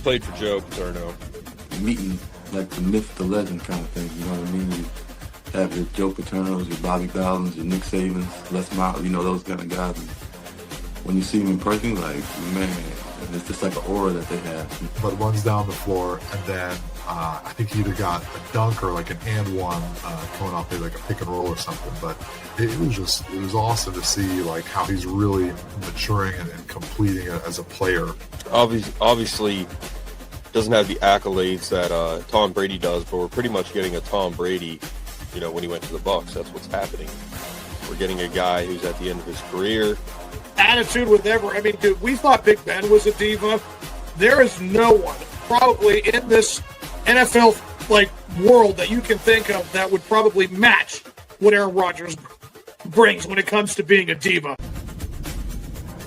played for Joe Paterno. Meeting like the myth, the legend kind of thing, you know what I mean? You have your Joe Paternos, your Bobby Bowdens, your Nick Sabans, Les Miles, you know, those kind of guys. And when you see them in person, like, man, it's just like an aura that they have. But runs down the floor, and then I think he either got a dunk or like an and one coming off maybe like a pick and roll or something. But it was awesome to see like how he's really maturing and completing it as a player. Obviously doesn't have the accolades that Tom Brady does, but we're pretty much getting a Tom Brady, you know, when he went to the Bucs. That's what's happening. We're getting a guy who's at the end of his career. Attitude with I mean, dude, we thought Big Ben was a diva. There is no one probably in this NFL like world that you can think of that would probably match what Aaron Rodgers brings when it comes to being a diva.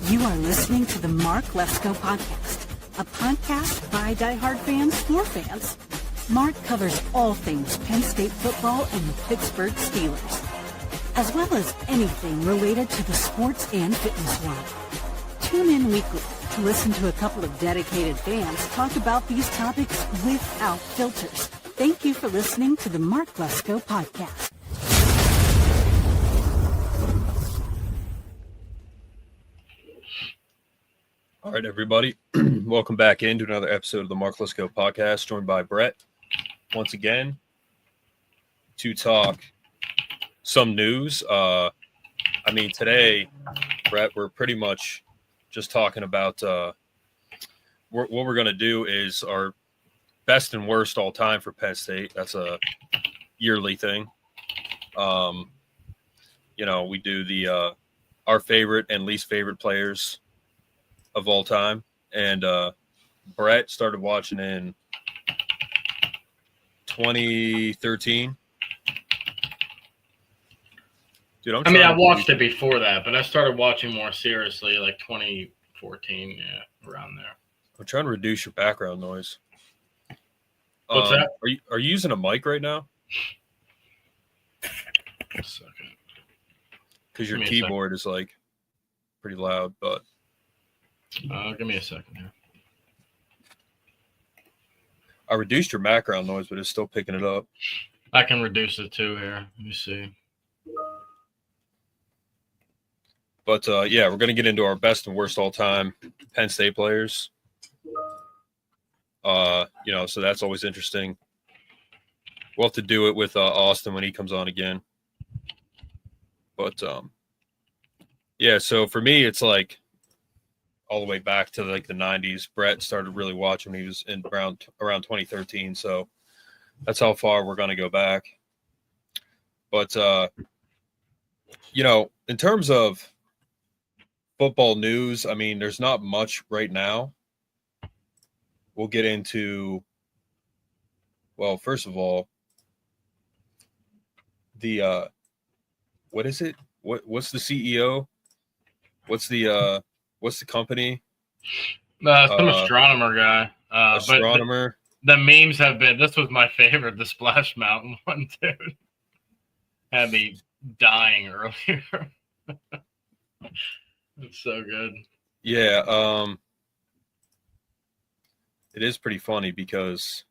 You are listening to the Mark Lesko Podcast, a podcast by diehard fans for fans. Mark covers all things Penn State football and the Pittsburgh Steelers, as well as anything related to the sports and fitness world. Tune in weekly to listen to a couple of dedicated fans talk about these topics without filters. Thank you for listening to the Mark Lesko Podcast. All right, everybody. Welcome back into another episode of the Mark Lesko Podcast, joined by Brett once again to talk some news. I mean, today, Brett, we're pretty much just talking about what we're going to do is our best and worst all time for Penn State. That's a yearly thing. You know, we do the our favorite and least favorite players of all time. And Brett started watching in 2013. Dude, I watched it before that, but I started watching more seriously like 2014, around there. I'm trying to reduce your background noise. What's that? Are you using a mic right now? A second. Because your keyboard is like pretty loud, but give me a second here. I reduced your background noise, but it's still picking it up. I can reduce it too here. Let me see. But, yeah, we're going to get into our best and worst all-time Penn State players. You know, so that's always interesting. We'll have to do it with Austin when he comes on again. But, yeah, so for me, it's like all the way back to like the 90s. Brett started really watching when he was in around 2013. So that's how far we're going to go back. But, you know, in terms of football news, I mean, there's not much right now. We'll get into, well, first of all, the what is it? What's the CEO? What's the company? Some astronomer guy. Astronomer. But the memes have been. This was my favorite. The Splash Mountain one, dude. Had me dying earlier. It's so good. Yeah, it is pretty funny because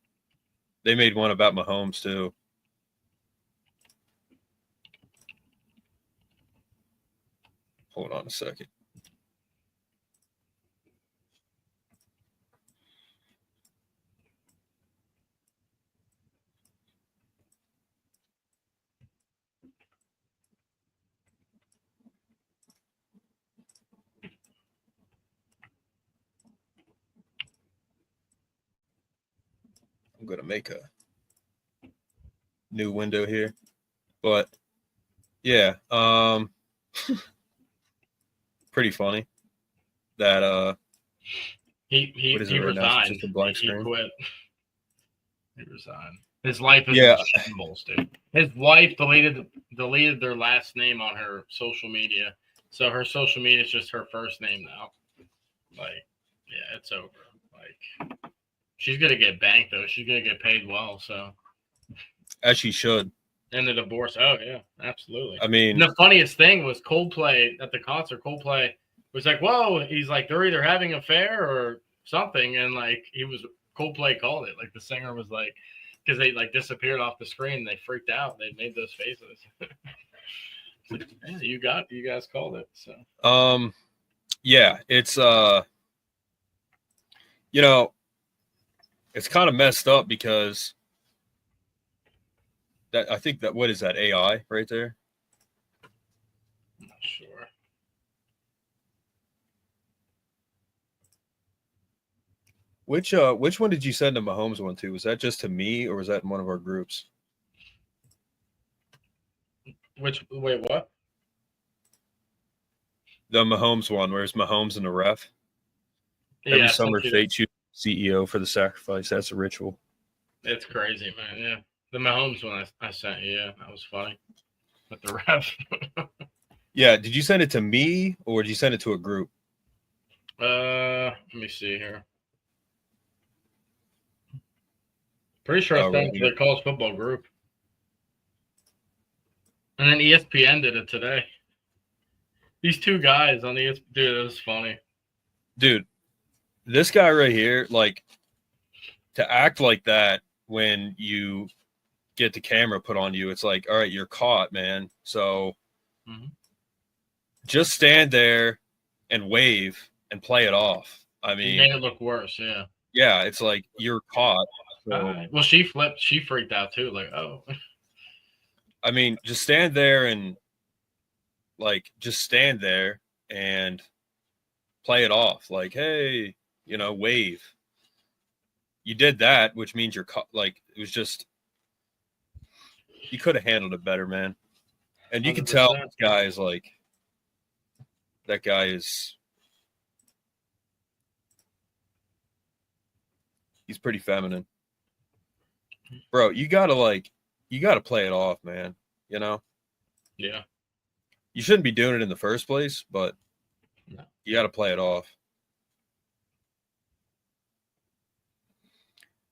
they made one about Mahomes too. Hold on a second. I'm going to make a new window here. But, yeah, pretty funny that he resigned. Just a blank screen. He quit. He resigned. His life is in shambles, dude. His wife deleted their last name on her social media. So her social media is just her first name now. Like, yeah, it's over. Like, she's gonna get banked though. She's gonna get paid well. So, as she should. And the divorce. Oh yeah, absolutely. I mean, the funniest thing was Coldplay at the concert. Coldplay was like, "Whoa!" He's like, "They're either having an affair or something, and like he was Coldplay called it. Like the singer was like, because they like disappeared off the screen, they freaked out. They made those faces. Like, yeah, you guys called it. So yeah, it's it's kind of messed up because that I think that what is that AI right there? I'm not sure. Which one did you send the Mahomes one to? Was that just to me or was that in one of our groups? Wait, what? The Mahomes one, where's Mahomes and the ref? Yeah, Every summer, fate chooses CEO for the sacrifice. That's a ritual. It's crazy, man. Yeah, the Mahomes one I sent you. Yeah, that was funny. With the ref. Yeah, did you send it to me or did you send it to a group? Let me see here. Pretty sure I sent it to the college football group. And then ESPN did it today. These two guys on ESPN, dude, it was funny. Dude, this guy right here, like, to act like that when you get the camera put on you, it's like, all right, you're caught, man. So just stand there and wave and play it off. I mean, it made it look worse, yeah. Yeah, it's like you're caught. So. Well, she flipped. She freaked out too. Like, oh. I mean, just stand there and stand there and play it off. Like, hey, wave. You did that, which means you're caught. Like, it was just you could have handled it better, man. And you 100%. Can tell this guy is like that guy is. He's pretty feminine. Bro, you gotta play it off, man. Yeah. You shouldn't be doing it in the first place, but you gotta play it off.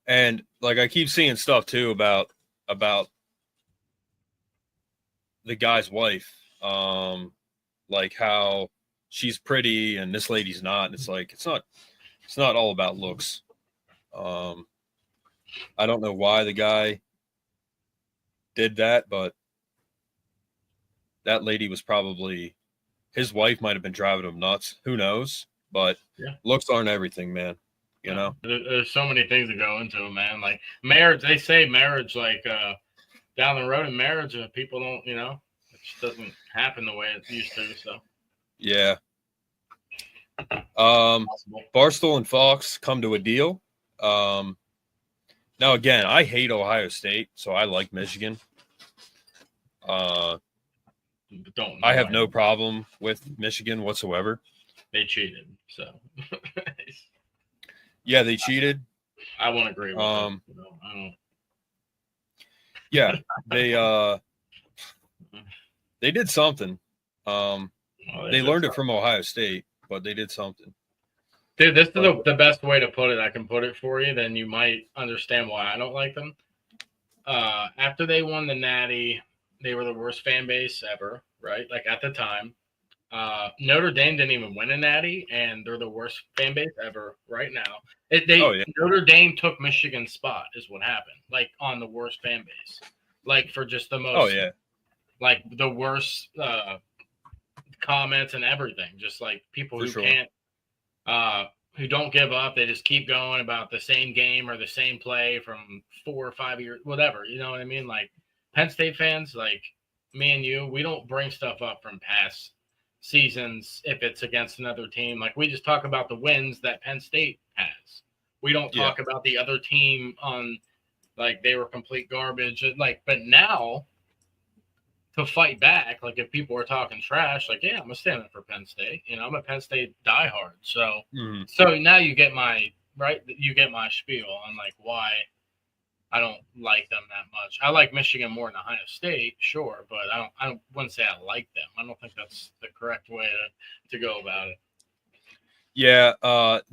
And like I keep seeing stuff too about the guy's wife. Like how she's pretty and this lady's not. And it's like it's not all about looks. I don't know why the guy did that, but that lady was probably his wife might have been driving him nuts. Who knows? But looks aren't everything, man. There's so many things that go into it, man. Like marriage, they say marriage, like down the road in marriage, people don't, it just doesn't happen the way it used to. So yeah. Barstool and Fox come to a deal. Now, again, I hate Ohio State, so I like Michigan. I have no problem with Michigan whatsoever. They cheated, so. Yeah, they cheated. I won't agree with them. I don't. Yeah, they did something. They learned it from Ohio State, but they did something. Dude, this is the best way to put it. I can put it for you. Then you might understand why I don't like them. After they won the Natty, they were the worst fan base ever, right? Like at the time. Notre Dame didn't even win a Natty, and they're the worst fan base ever right now. Notre Dame took Michigan's spot is what happened, like on the worst fan base. Like for just the most like the worst comments and everything. Just like people who can't who don't give up. They just keep going about the same game or the same play from 4 or 5 years, whatever. You know what I mean? Like Penn State fans, like me and you, we don't bring stuff up from past seasons if it's against another team. Like we just talk about the wins that Penn State has. We don't talk about the other team on like they were complete garbage. Like, but now to fight back, like if people are talking trash, like, yeah, I'm a stand up for Penn State. I'm a Penn State diehard. So, so now you get my spiel on like why I don't like them that much. I like Michigan more than Ohio State, sure, but I wouldn't say I like them. I don't think that's the correct way to go about it. Yeah,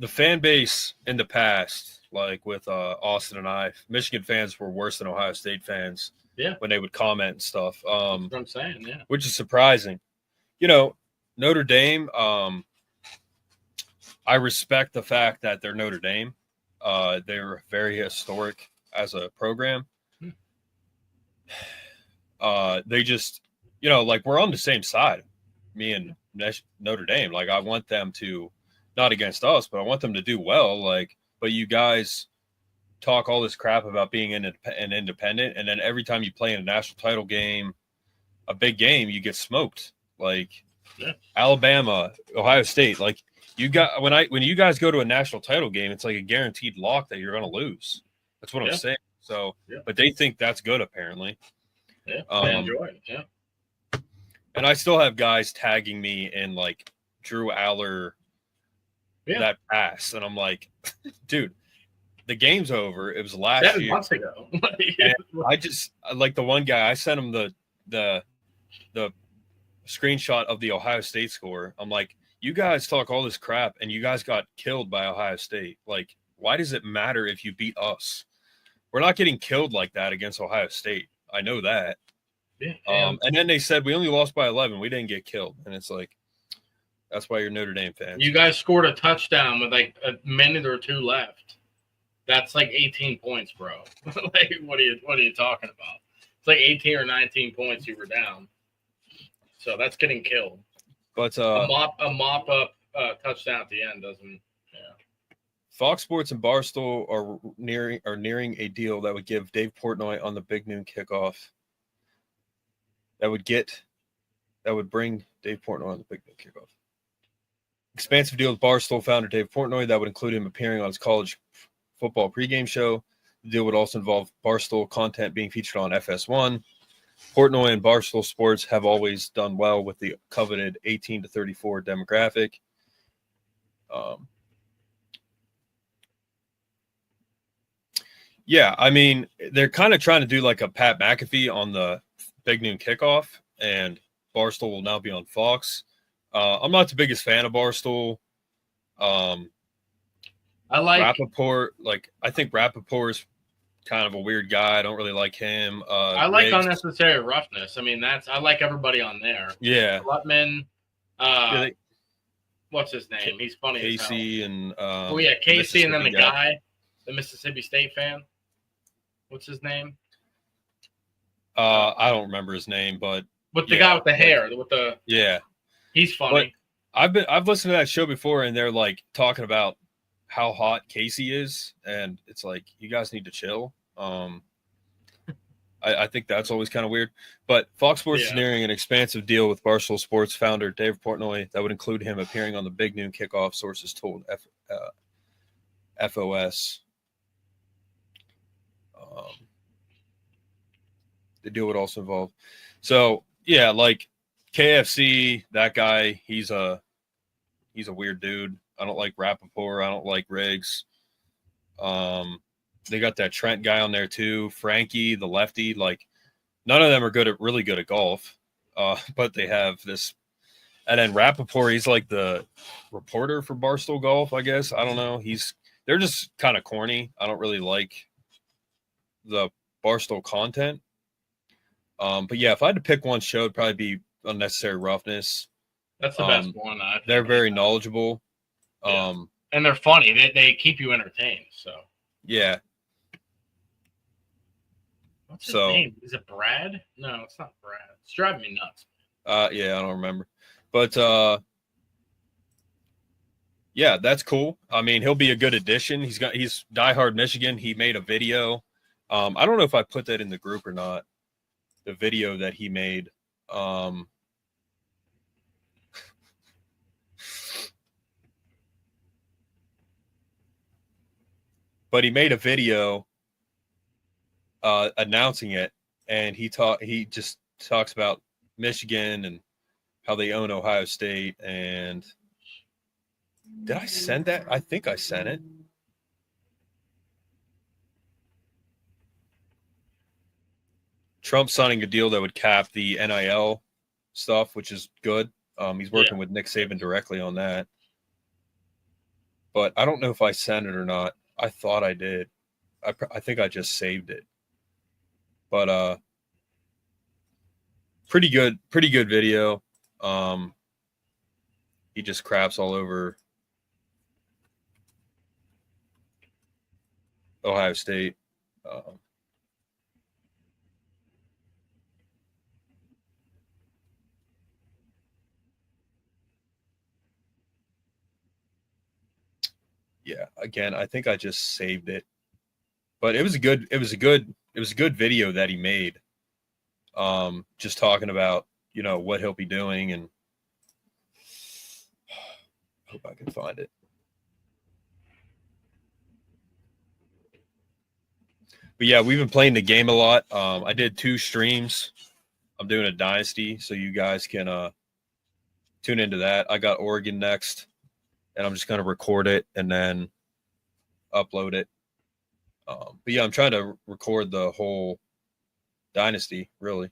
the fan base in the past, like with Austin and I, Michigan fans were worse than Ohio State fans. Yeah, when they would comment and stuff. That's what I'm saying, yeah. Which is surprising. Notre Dame, I respect the fact that they're Notre Dame. They're very historic as a program. They just, like we're on the same side, me and Notre Dame. Like I want them to, not against us, but I want them to do well. Like, but you guys talk all this crap about being an independent, and then every time you play in a national title game, a big game, you get smoked. Like Alabama, Ohio State. Like when you guys go to a national title game, it's like a guaranteed lock that you're going to lose. That's what I'm saying. So, but they think that's good apparently. Yeah, they enjoy it. Yeah. And I still have guys tagging me in like Drew Aller, that pass, and I'm like, dude, the game's over. It was last 7 year. months ago. And I just like the one guy. I sent him the screenshot of the Ohio State score. I'm like, you guys talk all this crap, and you guys got killed by Ohio State. Like, why does it matter if you beat us? We're not getting killed like that against Ohio State. I know that. Yeah. And then they said we only lost by 11. We didn't get killed, and it's like, that's why you're Notre Dame fans. You guys scored a touchdown with like a minute or two left. That's like 18 points, bro. Like, what are you talking about? It's like 18 or 19 points you were down. So that's getting killed. But a mop up touchdown at the end doesn't. Yeah. Fox Sports and Barstool are nearing a deal that would give Dave Portnoy on the Big Noon Kickoff. That would bring Dave Portnoy on the Big Noon Kickoff. Expansive deal with Barstool founder Dave Portnoy that would include him appearing on his college football pregame show. The deal would also involve Barstool content being featured on FS1. Portnoy and Barstool Sports have always done well with the coveted 18 to 34 demographic. Yeah, I mean, they're kind of trying to do like a Pat McAfee on the Big Noon Kickoff, and Barstool will now be on Fox. I'm not the biggest fan of Barstool. I like Rappaport. Like, I think Rappaport is kind of a weird guy. I don't really like him. I like unnecessary roughness. I mean, I like everybody on there. Yeah. Lutman. What's his name? He's funny. Casey and Casey, and then the guy, the Mississippi State fan. What's his name? I don't remember his name, but with the guy with the hair, he's funny. But I've listened to that show before, and they're like talking about how hot Casey is, and it's like, you guys need to chill. I think that's always kind of weird. But Fox Sports is nearing an expansive deal with Barstool Sports founder Dave Portnoy that would include him appearing on the Big Noon Kickoff, sources told FOS. The deal would also involve. So, yeah, like KFC, that guy, he's a weird dude. I don't like Rappaport. I don't like Riggs. They got that Trent guy on there too. Frankie, the lefty. Like, none of them are really good at golf. But they have this. And then Rappaport, he's like the reporter for Barstool Golf, I guess. I don't know. They're just kind of corny. I don't really like the Barstool content. But yeah, if I had to pick one show, it'd probably be Unnecessary Roughness. That's the best one. They're very knowledgeable. And they're funny. They keep you entertained. So yeah. What's his name? Is it Brad? No, it's not Brad. It's driving me nuts. Yeah, I don't remember. But yeah, that's cool. I mean, he'll be a good addition. He's diehard Michigan. He made a video. I don't know if I put that in the group or not. The video that he made. But he made a video announcing it, and he just talks about Michigan and how they own Ohio State. And did I send that? I think I sent it. Trump signing a deal that would cap the NIL stuff, which is good. He's working with Nick Saban directly on that. But I don't know if I sent it or not. I thought I did. I think I just saved it. But pretty good video. He just craps all over Ohio State. Yeah, again, I think I just saved it, but it was a good video that he made. Just talking about, what he'll be doing, and hope I can find it. But yeah, we've been playing the game a lot. I did 2 streams. I'm doing a dynasty, so you guys can tune into that. I got Oregon next, and I'm just going to record it and then upload it. But yeah, I'm trying to record the whole dynasty, really.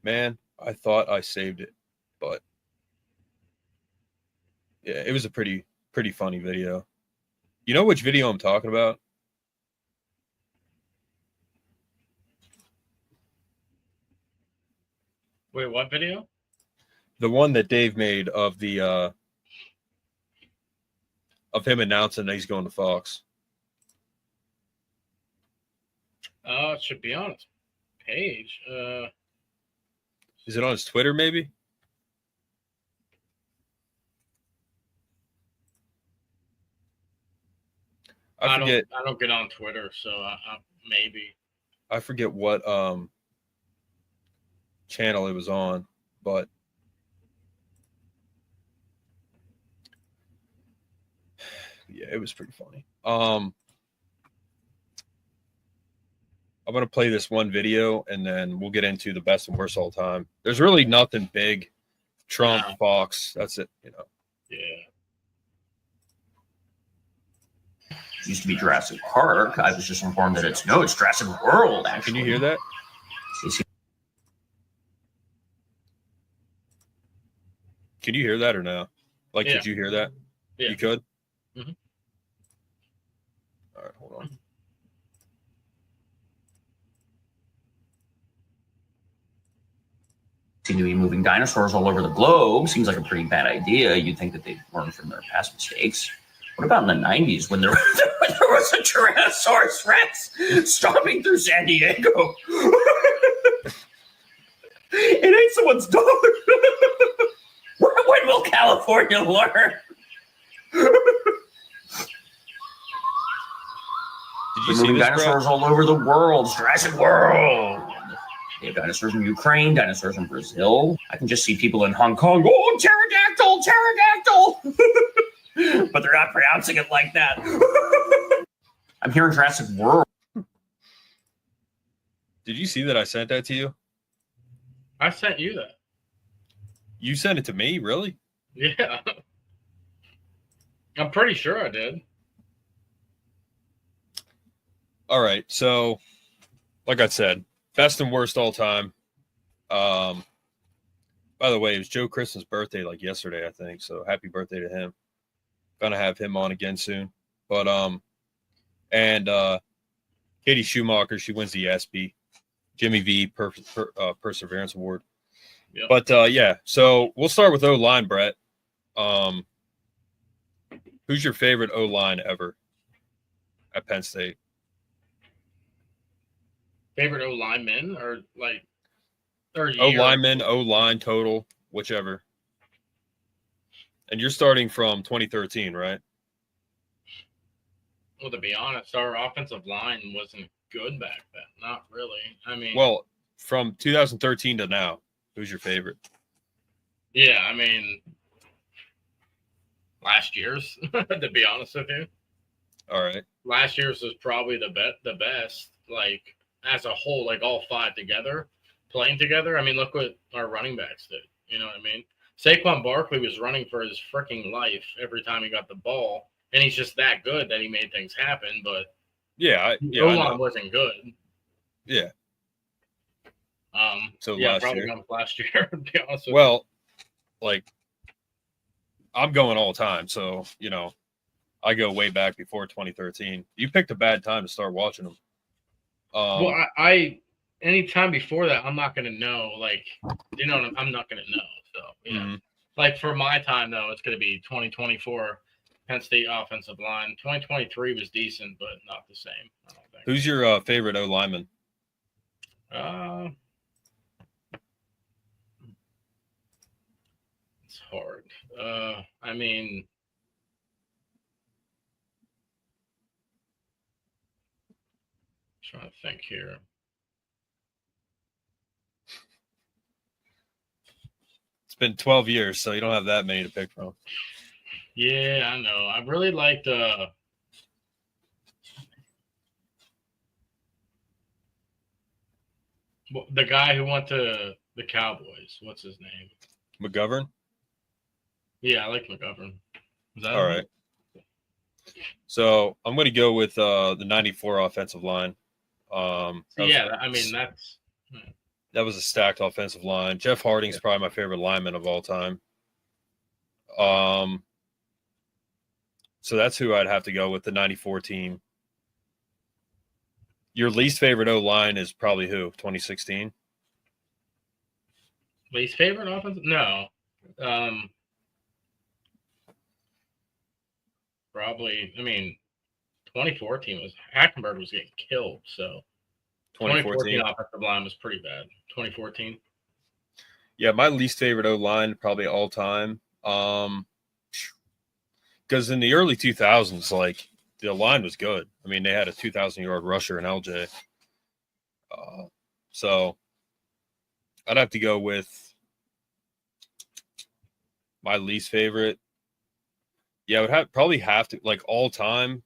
Man, I thought I saved it, but yeah, it was a pretty funny video. You know which video I'm talking about? Wait, what video? The one that Dave made of the of him announcing that he's going to Fox. It should be on his page. Is it on his Twitter, maybe? I don't get on Twitter, so maybe. I forget what channel it was on, but yeah, it was pretty funny. I'm going to play this one video, and then we'll get into the best and worst all time. There's really nothing big. Trump, Fox, that's it, Yeah. It used to be Jurassic Park. I was just informed that it's Jurassic World, actually. Can you hear that? Can you hear that or no? Like, Yeah. Could you hear that? Yeah. You could? Mhm. All right, hold on. Seem to be moving dinosaurs all over the globe. Seems like a pretty bad idea. You'd think that they'd learn from their past mistakes. What about in the 90s when there was a Tyrannosaurus Rex stomping through San Diego? It ate someone's dog. When will California learn? Did you see moving this, dinosaurs all over the world. Jurassic World. They have dinosaurs in Ukraine, dinosaurs in Brazil. I can just see people in Hong Kong. Oh, pterodactyl, pterodactyl. But they're not pronouncing it like that. I'm hearing Jurassic World. Did you see that I sent that to you? I sent you that. You sent it to me? Really? Yeah. I'm pretty sure I did. All right. So, like I said, best and worst all time. By the way, it was Joe Kristen's birthday like yesterday, I think. So happy birthday to him. Gonna have him on again soon. But and Katie Schumacher, she wins the ESPY. Jimmy V Perseverance Award. Yep. But yeah, so we'll start with O-line, Brett. Who's your favorite O-line ever at Penn State? Favorite O-lineman or year? O-lineman, O-line total, whichever. And you're starting from 2013, right? Well, to be honest, our offensive line wasn't good back then. Not really. I mean, Well, from 2013 to now, who's your favorite? yeah, I mean, last year's, to be honest with you. All right. Last year's was probably the best, like, as a whole, like, all five together, playing together. I mean, look what our running backs did. You know what I mean? Saquon Barkley was running for his freaking life every time he got the ball, and he's just that good that he made things happen, but Yeah. O-line wasn't good. Yeah. So yeah, last probably year. gone last year, to be honest with you. Well, like, I'm going all time, so, I go way back before 2013. You picked a bad time to start watching them. Well, I any time before that, I'm not going to know. Like, I'm not going to know. So, Mhm. like for my time though, it's going to be 2024 Penn State offensive line. 2023 was decent, but not the same. I don't think. Who's your favorite O lineman? It's hard. I mean, trying to think here. It's been 12 years, so you don't have that many to pick from. Yeah, I know. I really liked the guy who went to the Cowboys. What's his name? McGovern? Yeah, I like McGovern. Is that all right? So I'm going to go with the 94 offensive line. That was a stacked offensive line. Jeff Harding's probably my favorite lineman of all time. So that's who I'd have to go with, the 94 team. Your least favorite O-line is probably who? 2016? Least favorite offensive? No. Probably, 2014 was Hackenberg was getting killed, so 2014 offensive line was pretty bad. 2014. Yeah, my least favorite O-line probably all time. Because in the early 2000s, like, the line was good. I mean, they had a 2,000-yard rusher in LJ. So I'd have to go with my least favorite. Yeah, I would probably have to, like, all time,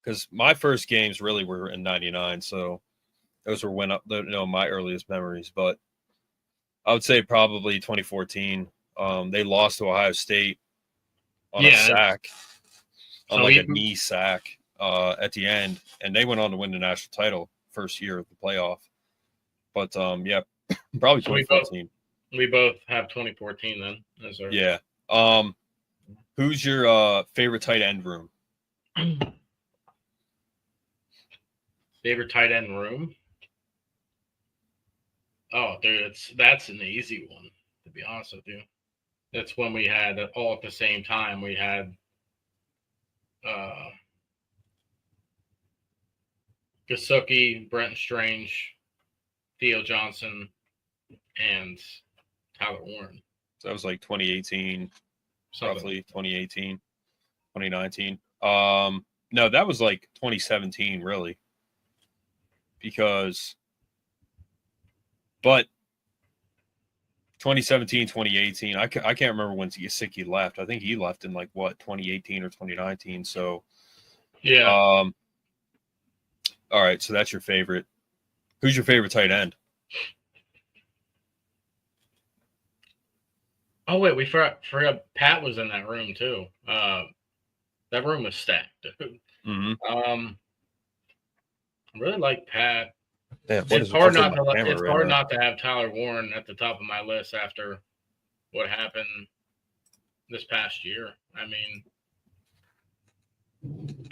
because my first games really were in 99, so those were my earliest memories. But I would say probably 2014. They lost to Ohio State on a sack, a knee sack at the end, and they went on to win the national title first year of the playoff. But probably 2014. We both have 2014 then. Yeah. Who's your favorite tight end room? Favorite tight end room? Oh, dude, that's an easy one, to be honest with you. That's when we had all at the same time. We had Gesicki, Brenton Strange, Theo Johnson, and Tyler Warren. So that was like 2018, roughly 2018, 2019. No, that was like 2017, really. But 2017, 2018, I can't remember when Gesicki left. I think he left in 2018 or 2019. So, yeah. All right, so that's your favorite. Who's your favorite tight end? Oh wait, we forgot Pat was in that room too. That room was stacked, dude. Mm-hmm. I really like Pat. Damn, it's hard not to have Tyler Warren at the top of my list after what happened this past year. I mean,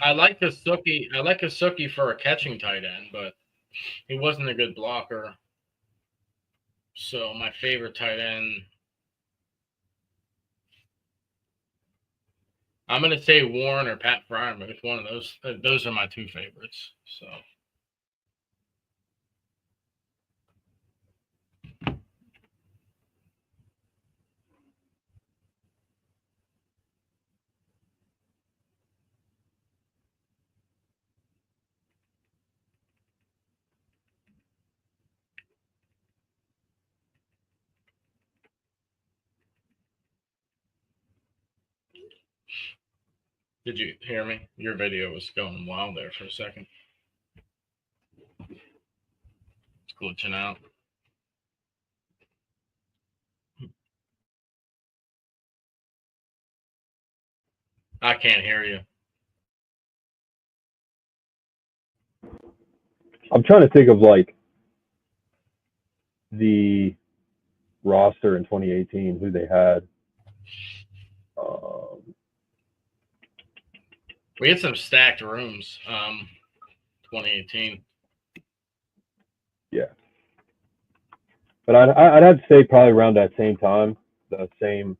I like Gesicki for a catching tight end, but he wasn't a good blocker. So my favorite tight end, I'm going to say Warren or Pat Fryermuth. It's one of those. Those are my two favorites. So. Did you hear me? Your video was going wild there for a second. It's glitching out. I can't hear you. I'm trying to think of the roster in 2018, who they had. We had some stacked rooms, 2018. Yeah. But I'd have to say probably around that same time, the same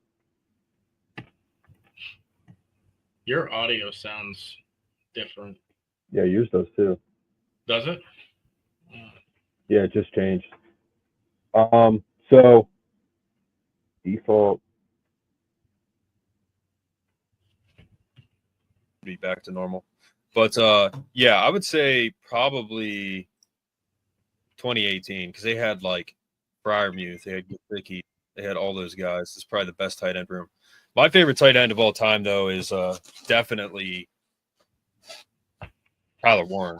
Your audio sounds different. Yeah, yours does too. Does it? Yeah, it just changed. So default be back to normal. But yeah, I would say probably 2018 because they had like Fryermuth, they had Vicky, they had all those guys. It's probably the best tight end room. My favorite tight end of all time, though, is definitely Tyler Warren.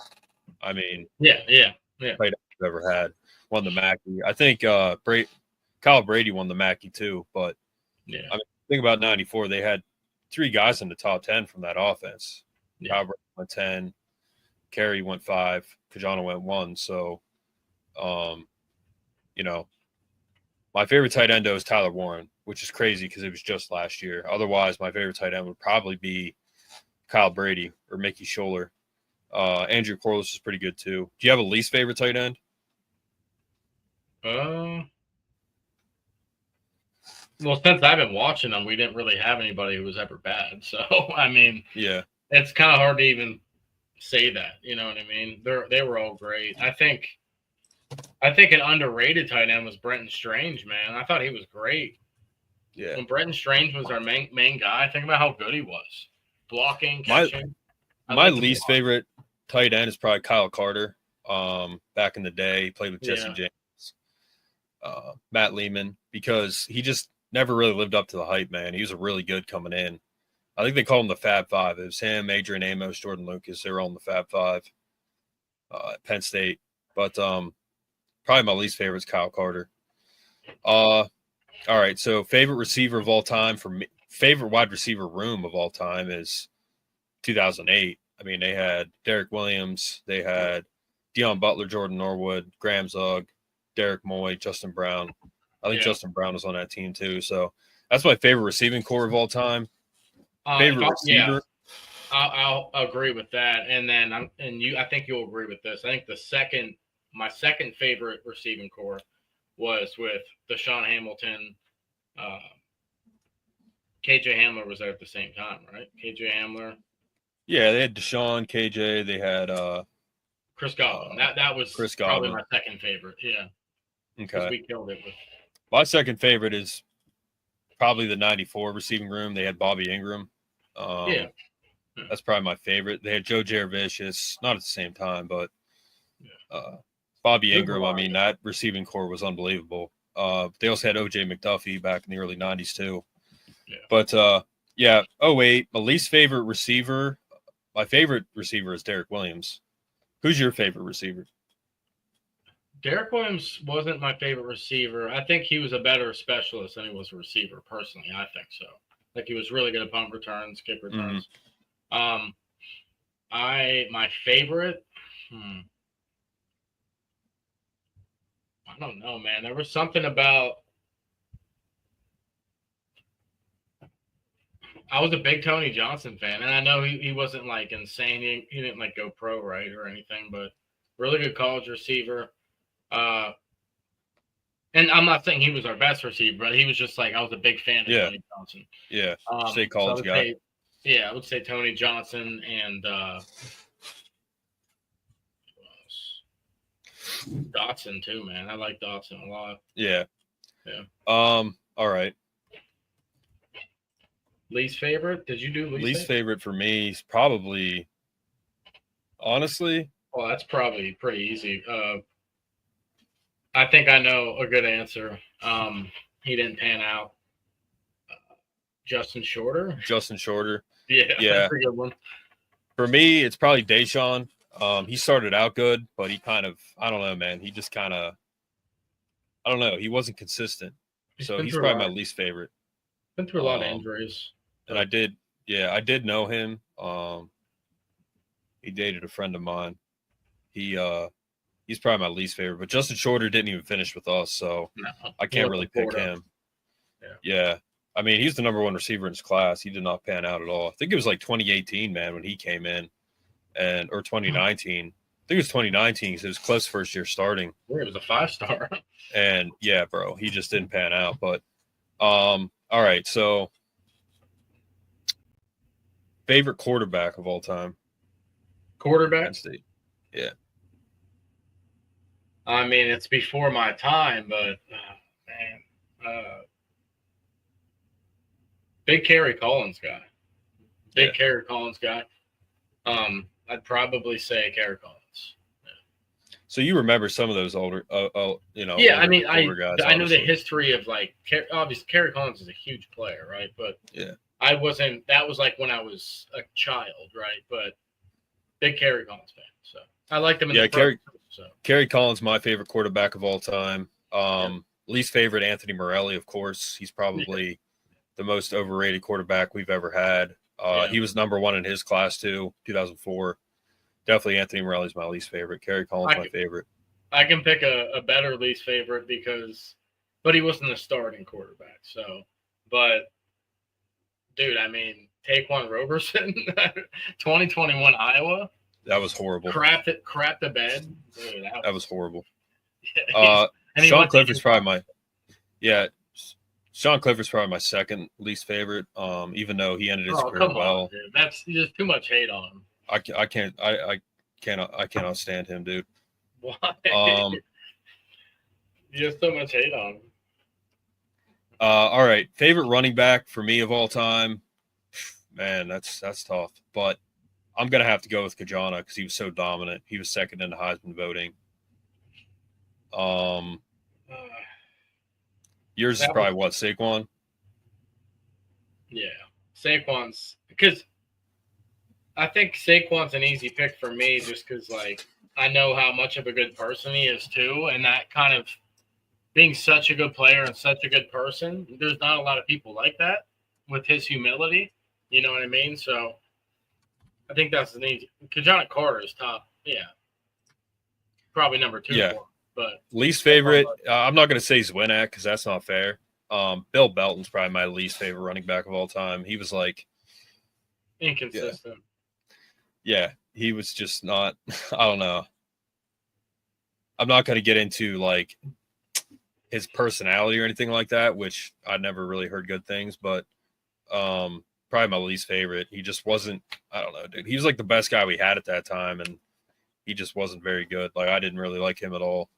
I mean, yeah. tight end I've ever had. Won the Mackey. I think Kyle Brady won the Mackey too. But yeah, I mean, think about '94. They had 3 guys in the top 10 from that offense. Yeah. Kyle Brady went 10, Carey went 5, Kajana went 1. So, you know, my favorite tight end though is Tyler Warren, which is crazy because it was just last year. Otherwise, my favorite tight end would probably be Kyle Brady or Mickey Scholler. Andrew Corliss is pretty good too. Do you have a least favorite tight end? Well, since I've been watching them, we didn't really have anybody who was ever bad. So, I mean, Yeah, it's kind of hard to even say that. You know what I mean? They were all great. I think an underrated tight end was Brenton Strange, man. I thought he was great. yeah. When Brenton Strange was our main guy, think about how good he was. Blocking, catching. My least favorite tight end is probably Kyle Carter. Back in the day, he played with Jesse James, Matt Lehman, because he just never really lived up to the hype, man. He was really good coming in. I think they called him the Fab Five. It was him, Adrian Amos, Jordan Lucas. They were on the Fab Five at Penn State. But probably my least favorite is Kyle Carter. All right, so favorite receiver of all time for me, favorite wide receiver room of all time is 2008. I mean, they had Derek Williams, they had Deion Butler, Jordan Norwood, Graham Zug, Derek Moy, Justin Brown. I think Justin Brown was on that team too. So that's my favorite receiving core of all time. Favorite receiver. I'll agree with that. And then I think you'll agree with this. I think my second favorite receiving core was with Deshaun Hamilton. KJ Hamler was there at the same time, right? KJ Hamler. Yeah, they had Deshaun, KJ. They had Chris Godwin. That was Chris probably Godwin. my second favorite. Yeah. Okay. We killed it with. My second favorite is probably the 94 receiving room. They had Bobby Ingram. That's probably my favorite. They had Joe Jaravicius, not at the same time, but Bobby Ingram, I mean, that receiving core was unbelievable. They also had O.J. McDuffie back in the early 90s too. Yeah. But, 08, my least favorite receiver, my favorite receiver is Derek Williams. Who's your favorite receiver? Derek Williams wasn't my favorite receiver. I think he was a better specialist than he was a receiver, personally. I think so. Like, he was really good at punt returns, kick returns. Mm-hmm. My favorite, I don't know, man. There was something about. I was a big Tony Johnson fan, and I know he wasn't like insane. He didn't like go pro, right, or anything, but really good college receiver. And I'm not saying he was our best receiver, but he was just like, I was a big fan of Tony Johnson. Yeah, state college guy. I would say Tony Johnson and Dotson too, man. I like Dotson a lot. Yeah. All right. Least favorite? Did you do least favorite for me is probably, honestly. Well, that's probably pretty easy. I think I know a good answer. He didn't pan out. Justin Shorter. Yeah, that's a good one. For me, it's probably Deshaun. He started out good, but he kind of, I don't know, man. He just kind of, I don't know. He wasn't consistent. So he's probably my least favorite. Been through a lot of injuries. And I did know him. He dated a friend of mine. He's probably my least favorite. But Justin Shorter didn't even finish with us, so I can't really pick him. Yeah. I mean, he's the number one receiver in his class. He did not pan out at all. I think it was like 2018, man, when he came in, or 2019. I think it was 2019 because it was Cliff's first year starting. Yeah, it was a 5-star. And yeah, bro, he just didn't pan out. But all right, so Favorite quarterback of all time? Quarterback? Penn State. Yeah. I mean, it's before my time, but big Kerry Collins guy. Kerry Collins guy. I'd probably say Kerry Collins. So you remember some of those older, Yeah, older, I mean, older guys, I know the obviously. history of like obviously Kerry Collins is a huge player, right? But Yeah. I wasn't. That was like when I was a child, right? But big Kerry Collins fan, so I liked him. Kerry Collins, my favorite quarterback of all time. Least favorite, Anthony Morelli, of course. He's probably the most overrated quarterback we've ever had. He was number one in his class too, 2004. Definitely Anthony Morelli's my least favorite. Kerry Collins, my favorite. I can pick a better least favorite but he wasn't a starting quarterback. So, but dude, I mean, Taquan Roberson, 2021 Iowa. That was horrible. Crap the bed. Dude, that was horrible. Sean Clifford's probably Sean Clifford's probably my second least favorite. Even though he ended his career well. Dude. That's just too much hate on him. I cannot stand him, dude. Why? You have so much hate on him. All right, favorite running back for me of all time. Man, that's tough. But I'm gonna have to go with Kajana because he was so dominant. He was second in the Heisman voting. Yours is probably what, Saquon? Yeah, Saquon's because I think Saquon's an easy pick for me just because like I know how much of a good person he is too, and that kind of being such a good player and such a good person. There's not a lot of people like that with his humility. You know what I mean? So I think that's an easy. Kajana Carter is top. Yeah, probably number 2. Yeah. But least favorite, I'm not going to say Zwinak because that's not fair. Bill Belton's probably my least favorite running back of all time. He was like inconsistent. Yeah, he was just not. I don't know. I'm not going to get into like his personality or anything like that, which I never really heard good things. But probably my least favorite. He just wasn't. I don't know, dude. He was like the best guy we had at that time, and he just wasn't very good. Like I didn't really like him at all.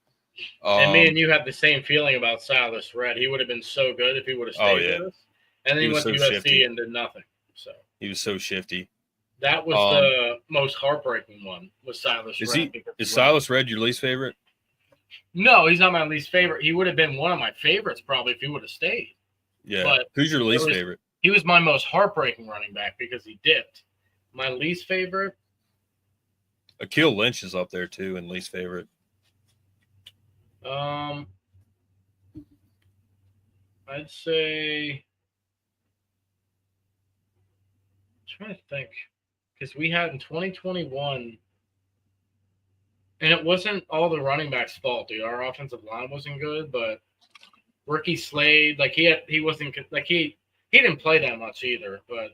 And me and you had the same feeling about Silas Red. He would have been so good if he would have stayed with us. And then he went to USC and did nothing. So he was so shifty. That was the most heartbreaking one. Was Silas Red? Is Silas Red your least favorite? No, he's not my least favorite. He would have been one of my favorites probably if he would have stayed. Yeah. But who's your least favorite? He was my most heartbreaking running back because he dipped. My least favorite. Akil Lynch is up there too, and least favorite. I'd say. I'm trying to think, because we had in 2021, and it wasn't all the running backs' fault, dude. Our offensive line wasn't good, but Ricky Slade, like he wasn't like he didn't play that much either, but.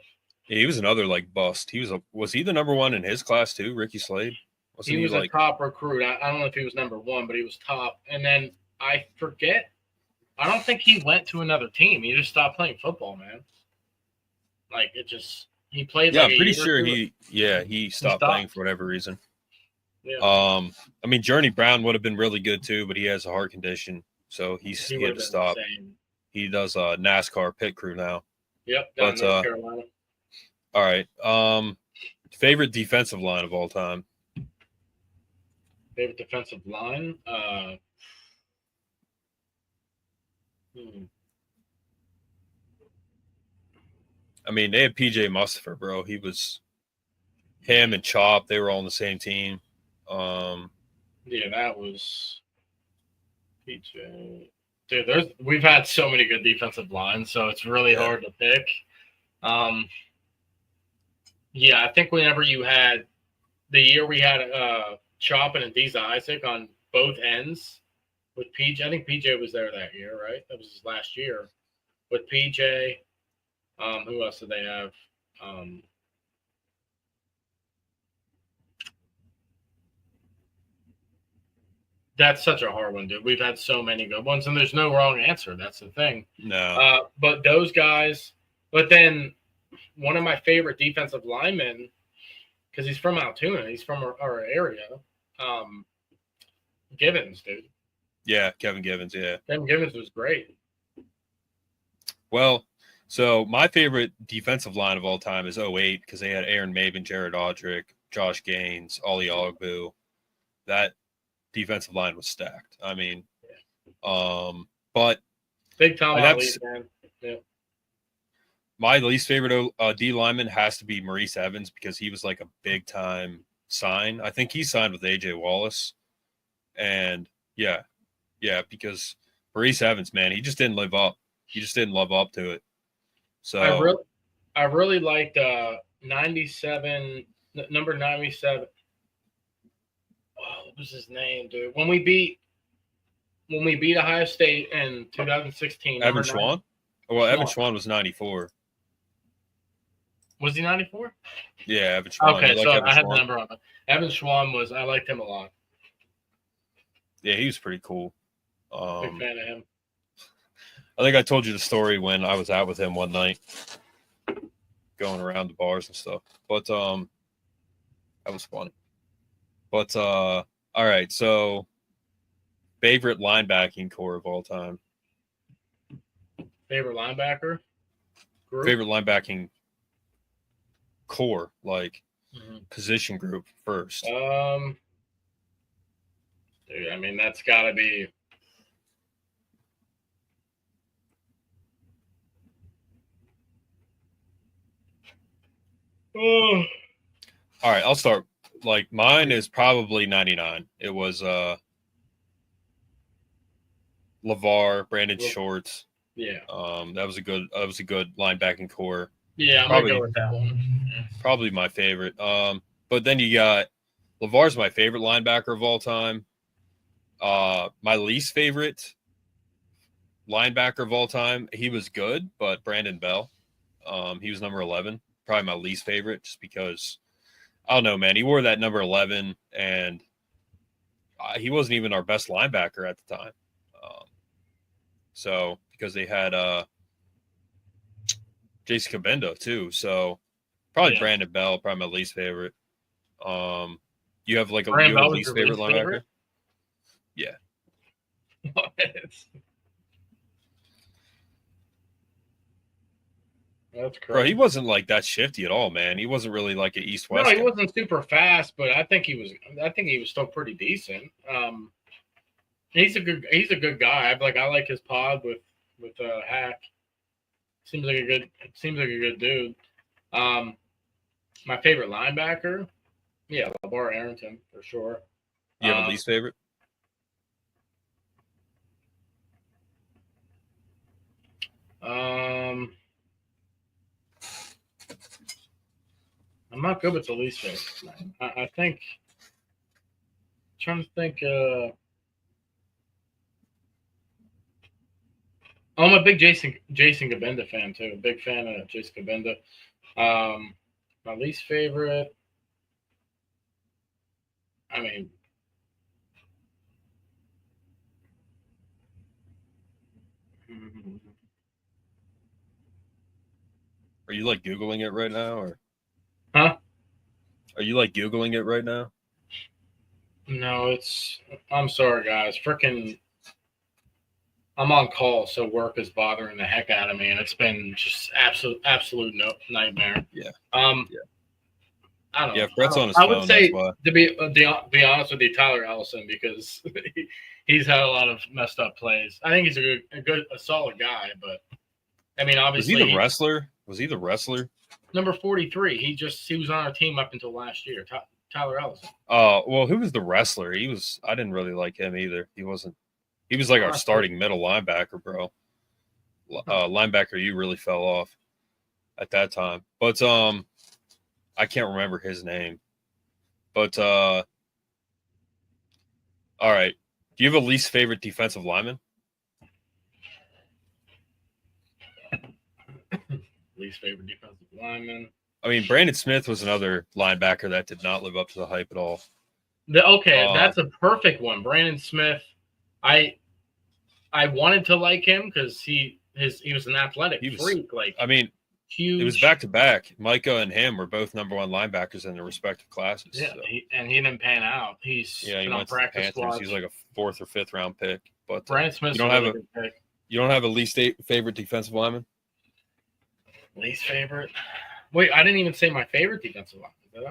Yeah, he was another like bust. Was he the number one in his class too, Ricky Slade? He was a top recruit. I don't know if he was number one, but he was top. And then I forget. I don't think he went to another team. He just stopped playing football, man. Like he played. Yeah, I'm pretty sure he stopped playing for whatever reason. Yeah. I mean, Journey Brown would have been really good too, but he has a heart condition, so he had to stop. Insane. He does NASCAR pit crew now. Yep. Down in North Carolina. All right. Favorite defensive line of all time. Favorite defensive line? I mean, they had PJ Mustipher, bro. Him and Chop. They were all on the same team. Yeah, that was PJ. Dude, we've had so many good defensive lines, so it's really hard to pick. Yeah, I think whenever you had the year we had Chop and Adiza Isaac on both ends with PJ. I think PJ was there that year, right? That was his last year with PJ. Who else did they have? That's such a hard one, dude. We've had so many good ones, and there's no wrong answer. That's the thing. No. But those guys. But then one of my favorite defensive linemen, because he's from Altoona, he's from our area. Givens, dude. Yeah, Kevin Givens. Yeah, Kevin Givens was great. Well, so my favorite defensive line of all time is 08 because they had Aaron Maven, Jared Audrick, Josh Gaines, Ollie Ogbu. That defensive line was stacked. I mean, but big Tom Ali, man. Yeah. My least favorite D lineman has to be Maurice Evans because he was like a big time sign. I think he signed with AJ Wallace, and yeah, because Maurice Evans, man, he just didn't live up. He just didn't live up to it. So I really liked 97, number 97. Oh, what was his name, dude? When we beat Ohio State in 2016. Evan Schwan? Well, Evan Schwan was 94. Was he 94? Yeah, Evan Schwan. Okay, so I had the number on it. Evan Schwan I liked him a lot. Yeah, he was pretty cool. Big fan of him. I think I told you the story when I was out with him one night, going around the bars and stuff. But that was funny. But all right, so favorite linebacking core of all time. Favorite linebacker group? Favorite linebacking core, like position group first. Dude, I mean, that's got to be. All right, I'll start. Like mine is probably 99. It was LeVar, Brandon Shorts. Yeah. That was a good linebacking core. Yeah, I'm gonna go with that one. Probably my favorite. But then you got LeVar's my favorite linebacker of all time. My least favorite linebacker of all time. He was good, but Brandon Bell. He was number 11. Probably my least favorite, just because I don't know, man. He wore that number 11, and he wasn't even our best linebacker at the time. So because they had Jason Cabendo too, so probably Brandon Bell, probably my least favorite. You have like a least favorite linebacker? Yeah. That's crazy. Bro, he wasn't like that shifty at all, man. He wasn't really like an east-west. No, he wasn't super fast, but I think he was still pretty decent. He's a good guy. I like his pod with Hack. Seems like a good dude. My favorite linebacker, LeVar Arrington for sure. You have a least favorite? I'm not good with the least favorite. I think. I'm trying to think. I'm a big Jason Cabenda fan too. Big fan of Jason Cabenda. My least favorite. I mean. Are you like Googling it right now, or? Huh? Are you like Googling it right now? No, I'm sorry, guys. I'm on call, so work is bothering the heck out of me, and it's been just absolute nightmare. Yeah. I don't know. Yeah, Brett's on his phone. I would say, to be honest with you, Tyler Ellison, because he's had a lot of messed up plays. I think he's a solid guy, but I mean, obviously, was he the wrestler? Was he the wrestler? Number 43. He was on our team up until last year. Tyler Ellison. Oh, well, who was the wrestler? I didn't really like him either. He was like our starting middle linebacker, bro. Linebacker, you really fell off at that time. But I can't remember his name. But all right. Do you have a least favorite defensive lineman? Least favorite defensive lineman. I mean, Brandon Smith was another linebacker that did not live up to the hype at all. That's a perfect one. Brandon Smith. I wanted to like him because he was an athletic freak. Like, I mean, Huge. It was back to back. Micah and him were both number one linebackers in their respective classes. Yeah, so. he didn't pan out. He's He been on went to the practice Panthers. squad. He's like a 4th or 5th round pick. But Brandon Smith's you don't a have really good pick. You don't have a least favorite defensive lineman? Least favorite? Wait, I didn't even say my favorite defensive lineman, did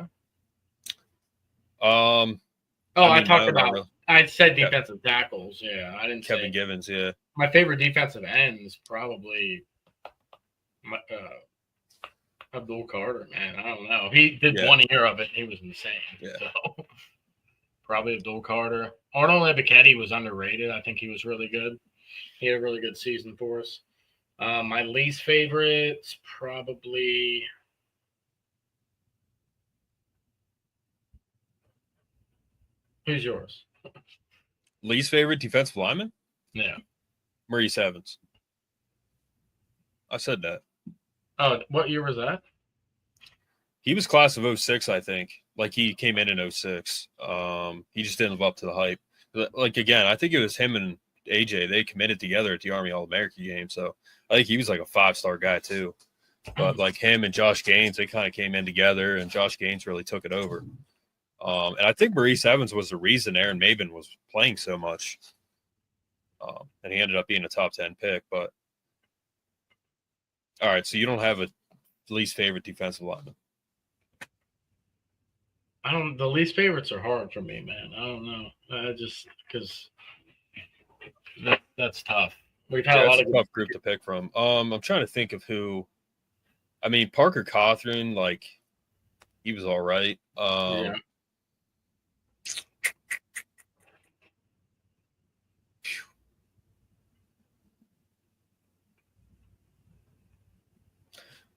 I? I talked about. Really. I said defensive tackles. Yeah, I didn't. Kevin Givens. Yeah. My favorite defensive end is probably Abdul Carter. Man, I don't know. He did 1 year of it. He was insane. Yeah. So probably Abdul Carter. Arnold Ebiketie was underrated. I think he was really good. He had a really good season for us. My least favorite's probably. Who's yours? Least favorite defensive lineman? Yeah. Maurice Evans. I said that. Oh, what year was that? He was class of 06, I think. Like, he came in 06. He just didn't live up to the hype. Like, again, I think it was him and AJ. They committed together at the Army All-American game. So, I think he was like a 5-star guy, too. But, like, him and Josh Gaines, they kind of came in together, and Josh Gaines really took it over. And I think Maurice Evans was the reason Aaron Maben was playing so much. And he ended up being a top 10 pick. But, all right, so you don't have a least favorite defensive lineman. The least favorites are hard for me, man. I don't know. Just because that's tough. We've had a lot of tough group to pick from. I'm trying to think of who. I mean, Parker Cawthron, like, he was all right. Yeah.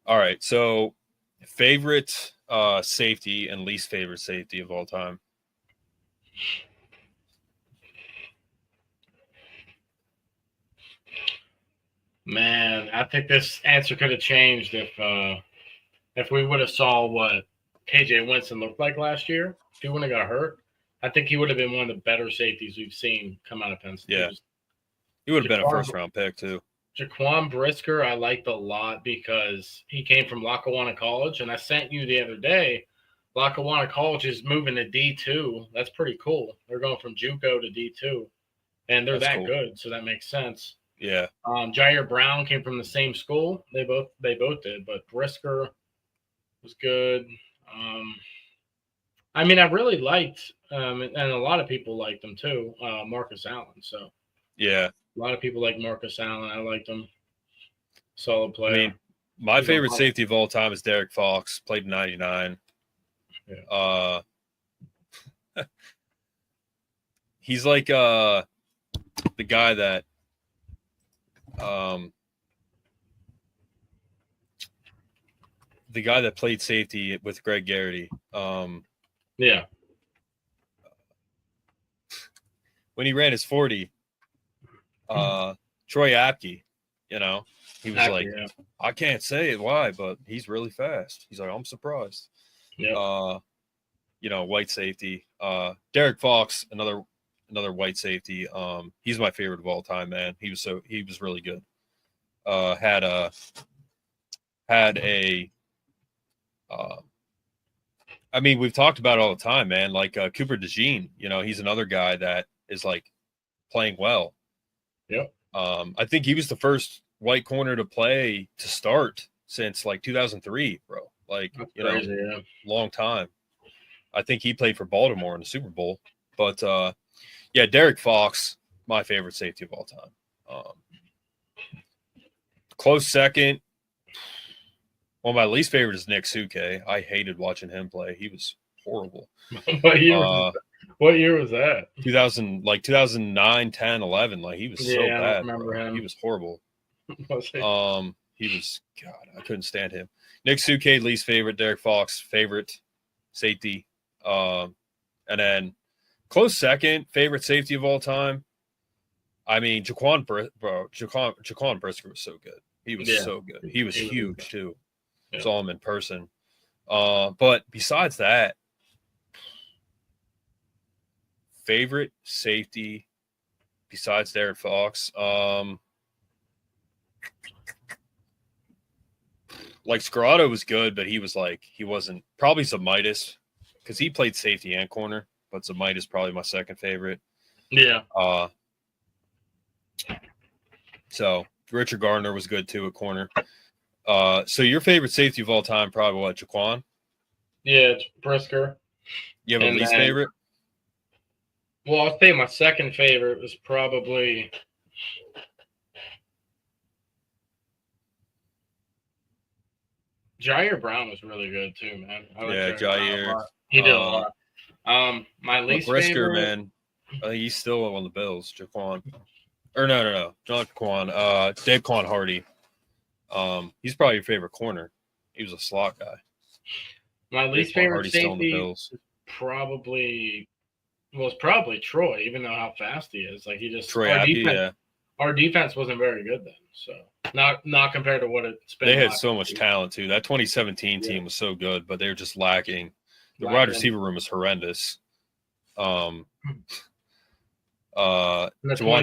All right, so favorite safety and least favorite safety of all time. Man, I think this answer could have changed if we would have saw what KJ Winston looked like last year. If he wouldn't have got hurt, I think he would have been one of the better safeties we've seen come out of Penn State. Yeah, he would have been a first-round pick too. Jaquan Brisker, I liked a lot because he came from Lackawanna College, and I sent you the other day. Lackawanna College is moving to D2. That's pretty cool. They're going from JUCO to D2, and they're that good, so that makes sense. Yeah. Jair Brown came from the same school. They both did, but Brisker was good. I mean, I really liked, and a lot of people liked him too, Marcus Allen. So yeah, a lot of people like Marcus Allen. I liked him. Solid player. I mean, my favorite safety of all time is Derek Fox. Played in '99. Yeah. He's like the guy that played safety with Greg Garrity. Yeah. When he ran his 40, Troy Apke, he was I can't say it why, but he's really fast. He's like, I'm surprised. Yeah. White safety. Derek Fox, another white safety. He's my favorite of all time, man. He was really good. Had a I mean, we've talked about it all the time, man. Like Cooper DeJean, he's another guy that is like playing well. Yep. I think he was the first white corner to start since like 2003, bro. Like, crazy, long time. I think he played for Baltimore in the Super Bowl. But Derek Fox, my favorite safety of all time. Close second. Well, my least favorite is Nick Suke. I hated watching him play. He was horrible. What year was that? 2009, 10, 11. Like, he was so bad. I remember him. He was horrible. He was, God, I couldn't stand him. Nick Suke, least favorite. Derek Fox, favorite safety. And then close second, favorite safety of all time. I mean, Jaquan Brisker was so good. He was so good. He was huge too. Yeah. Saw him in person. But besides that, favorite safety besides Derek Fox. Like Scarrato was good, but he wasn't probably Zamitis because he played safety and corner, but Zamitis is probably my second favorite. Yeah. So Richard Gardner was good too at corner. So your favorite safety of all time, probably what, Jaquan? Yeah, it's Brisker. You have a least favorite? Well, I'll say my second favorite was probably Jair Brown was really good too, man. I like Jair. Brown a lot. He did a lot. My least Brisker, favorite, man. I think he's still on the Bills. Jaquan. Or no. Not Jaquan. Dave Quan Hardy. He's probably your favorite corner. He was a slot guy. My least favorite safety is probably Troy, even though how fast he is. Like he just Troy our defense wasn't very good then. So not compared to what it's been. They had so much talent too. That 2017 team was so good, but they were just lacking. The wide receiver room was horrendous. Jawan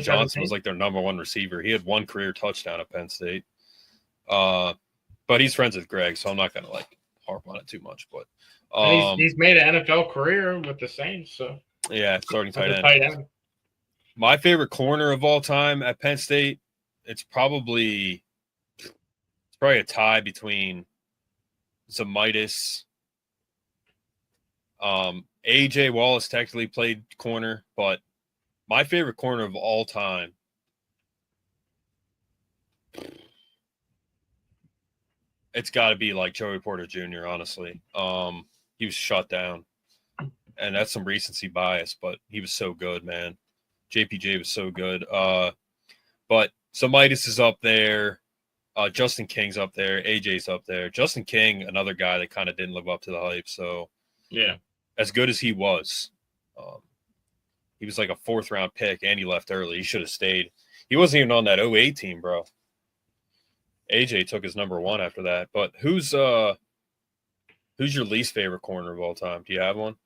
Johnson was like their number one receiver. He had one career touchdown at Penn State. But he's friends with Greg, so I'm not gonna like harp on it too much. But he's made an NFL career with the Saints, so yeah, starting tight end. My favorite corner of all time at Penn State, it's probably a tie between Zamitis. AJ Wallace technically played corner, but my favorite corner of all time, it's got to be like Joey Porter Jr., honestly. He was shut down, and that's some recency bias, but he was so good, man. JPJ was so good. But Zamitis is up there. Justin King's up there. AJ's up there. Justin King, another guy that kind of didn't live up to the hype. So, yeah, as good as he was like a 4th-round pick, and he left early. He should have stayed. He wasn't even on that 08 team, bro. AJ took his number 1 after that. But who's your least favorite corner of all time? Do you have one?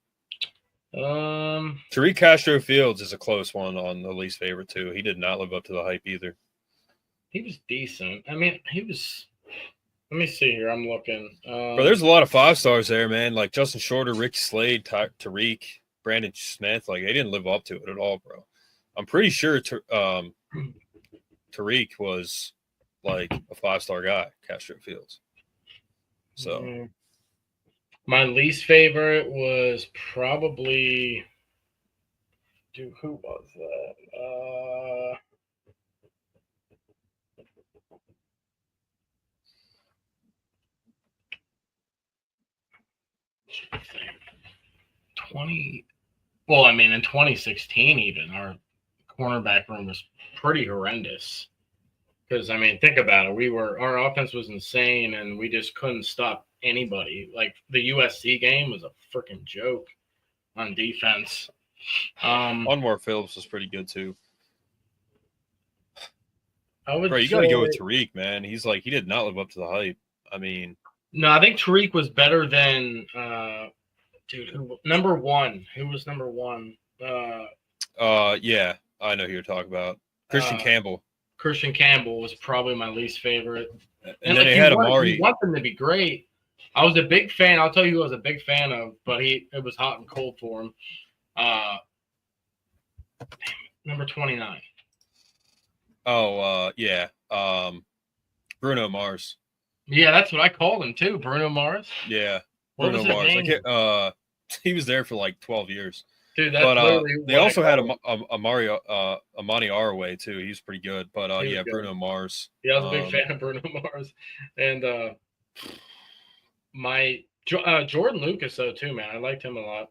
Tariq Castro Fields is a close one on the least favorite too. He did not live up to the hype either. He was decent. I mean, he was. Let me see here. I'm looking. Bro, there's a lot of 5-stars there, man. Like Justin Shorter, Ricky Slade, Tariq, Brandon Smith. Like they didn't live up to it at all, bro. I'm pretty sure Tariq was like a 5-star guy, Castro Fields. So. My least favorite was probably, dude, who was that? 20. Well, I mean, in 2016, even our cornerback room was pretty horrendous. Because I mean, think about it. Our offense was insane, and we just couldn't stop anybody. Like the USC game was a freaking joke on defense. Onwar Phillips was pretty good too. Bro, you got to go with Tariq, man. He did not live up to the hype. I mean, no, I think Tariq was better than number 1. Who was number 1? Yeah, I know who you're talking about. Christian Campbell. Christian Campbell was probably my least favorite. And then they had Amari. You want them to be great. I was a big fan. I'll tell you who I was a big fan of, but it was hot and cold for him. Number 29. Oh, yeah. Bruno Mars. Yeah, that's what I called him too. Bruno Mars. Yeah, Bruno Mars. He was there for like 12 years. Dude, that's they also had Amani Araway too. He was pretty good. But yeah, good. Bruno Mars. Yeah, I was a big fan of Bruno Mars, and my Jordan Lucas though too, man. I liked him a lot.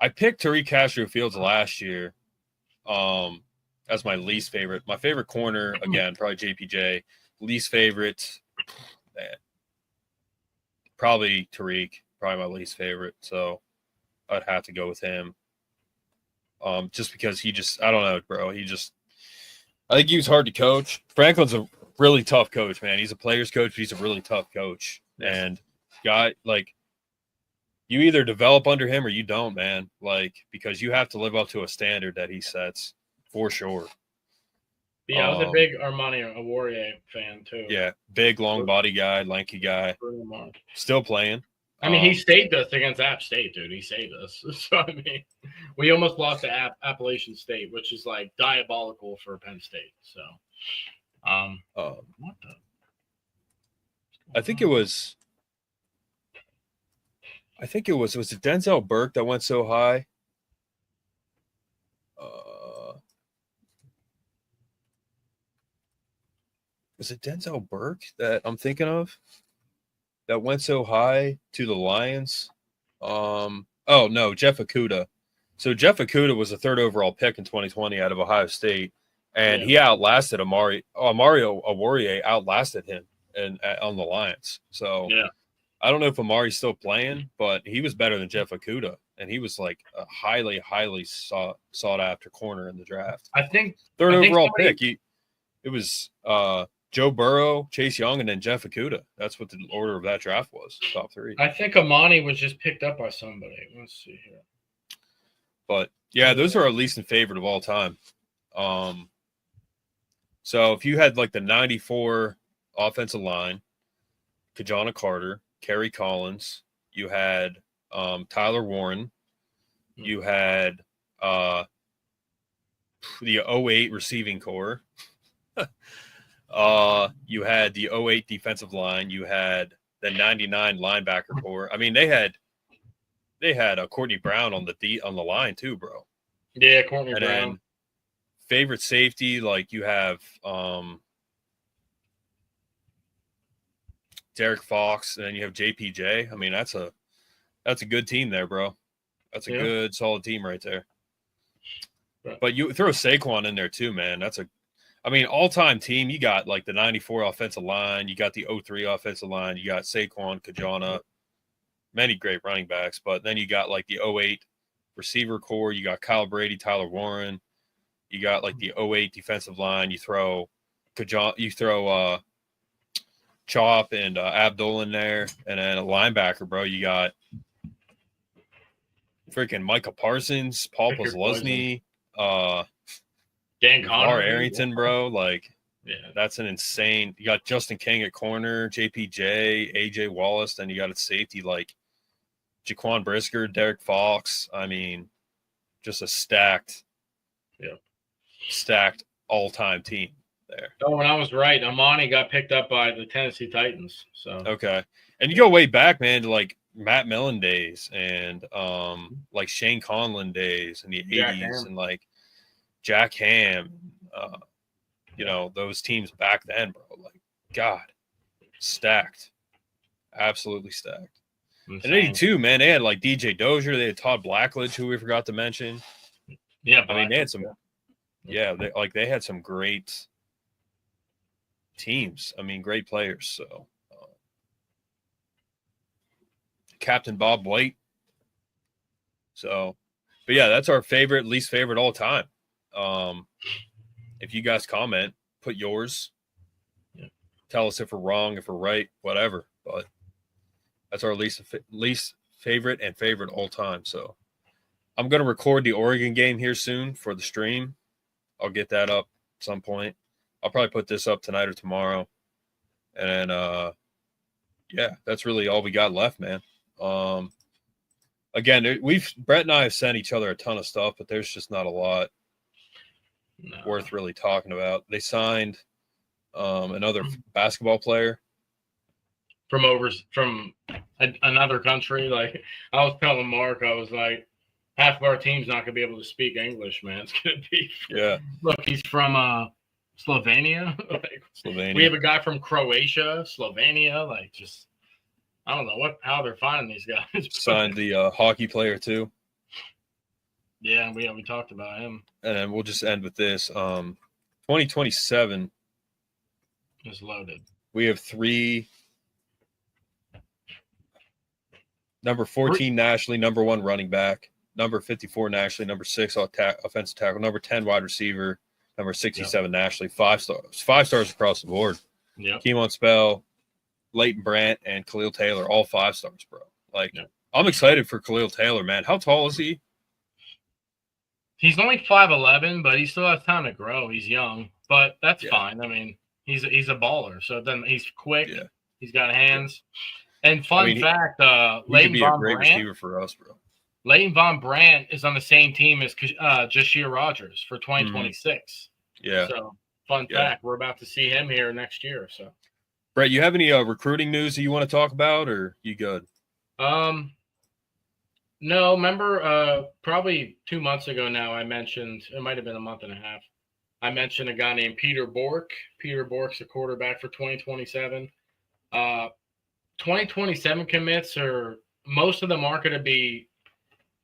I picked Tariq Castro Fields last year, as my least favorite. My favorite corner again, probably JPJ. Least favorite, man, probably Tariq. Probably my least favorite. So I'd have to go with him. Just because I don't know, bro. I think he was hard to coach. Franklin's a really tough coach, man. He's a player's coach, but he's a really tough coach. And you either develop under him or you don't, man. Like, because you have to live up to a standard that he sets for sure. Yeah, I was a big Armani Awarrier fan too. Yeah, big, long body guy, lanky guy. Still playing. I mean, he saved us against App State, dude. He saved us. So, I mean, we almost lost to Appalachian State, which is like diabolical for Penn State. So, what the? I think it was it Denzel Burke that went so high? Was it Denzel Burke that I'm thinking of that went so high to the Lions? Oh no, Jeff Okudah. So Jeff Okudah was a 3rd overall pick in 2020 out of Ohio State, and he outlasted Mario Awarrier outlasted him on the Lions. So I don't know if Amari's still playing, but he was better than Jeff Okudah, and he was like a highly, highly sought after corner in the draft. I think 3rd overall pick. It was Joe Burrow, Chase Young, and then Jeff Okudah. That's what the order of that draft was. Top 3. I think Amani was just picked up by somebody. Let's see here. But yeah, those are our least and favorite of all time. So if you had like the 94 offensive line, Kajana Carter, Kerry Collins, you had Tyler Warren, you had the 08 receiving corps. You had the 08 defensive line. You had the 99 linebacker corps. I mean, they had Courtney Brown on the line too, bro. Yeah, Courtney and Brown. Then favorite safety, like you have Derek Fox, and then you have JPJ. I mean, that's a good team there, bro. That's a good, solid team right there. But you throw Saquon in there too, man. All-time team. You got like the 94 offensive line. You got the 03 offensive line. You got Saquon, Kajana, many great running backs. But then you got like the 08 receiver core. You got Kyle Brady, Tyler Warren. You got like the 08 defensive line. You throw Chop and Abdul in there. And then a linebacker, bro. You got freaking Micah Parsons, Paul Posluszny, Dan Connor, Arrington, bro. Like, that's an insane. You got Justin King at corner, JPJ, AJ Wallace. Then you got at safety like Jaquan Brisker, Derek Fox. I mean, just a stacked all-time team there. Oh, and I was right. Amani got picked up by the Tennessee Titans. So okay, and you go way back, man, to like Matt Millen days and like Shane Conlon days in the 80s and like Jack Ham, those teams back then, bro. Like, God, stacked, absolutely stacked. In 82, man, they had like DJ Dozier, they had Todd Blackledge, who we forgot to mention. Yeah, I mean, they had some. Yeah, they had some great teams. I mean, great players. So, Captain Bob White. So, but yeah, that's our least favorite all time. If you guys comment, put yours. Yeah. Tell us if we're wrong, if we're right, whatever. But that's our least favorite and favorite all time. So I'm going to record the Oregon game here soon for the stream. I'll get that up at some point. I'll probably put this up tonight or tomorrow. And that's really all we got left, man. Again, Brett and I have sent each other a ton of stuff, but there's just not a lot worth really talking about. They signed another basketball player from another country. Like I was telling Mark, I was like, half of our team's not gonna be able to speak English, man. It's gonna be Look, he's from Slovenia. Slovenia. We have a guy from Croatia, Slovenia. Like, just I don't know how they're finding these guys. Signed the hockey player too. Yeah, we talked about him. And then we'll just end with this. 2027 is loaded. We have 3. Number 14 nationally, number 1 running back. Number 54 nationally, number 6 offensive tackle, number 10 wide receiver, number 67 nationally, 5 stars. 5 stars across the board. Yeah. Keemon Spell, Leighton Brandt, and Khalil Taylor, all 5 stars, bro. Like, I'm excited for Khalil Taylor, man. How tall is he? He's only 5'11", but he still has time to grow. He's young, but that's fine. I mean, he's a baller. So then he's quick. Yeah. He's got hands. And fun fact, Leighton Von Brandt, receiver for us, bro. Leighton Von Brandt is on the same team as Jashir Rogers for 2026. Yeah. So fun fact, we're about to see him here next year. So, Brett, you have any recruiting news that you want to talk about, or you good? No, remember probably 2 months ago now I mentioned, it might have been a month and a half, I mentioned a guy named Peter Bork. Peter Bork's a quarterback for 2027. 2027 commits most of them aren't going to be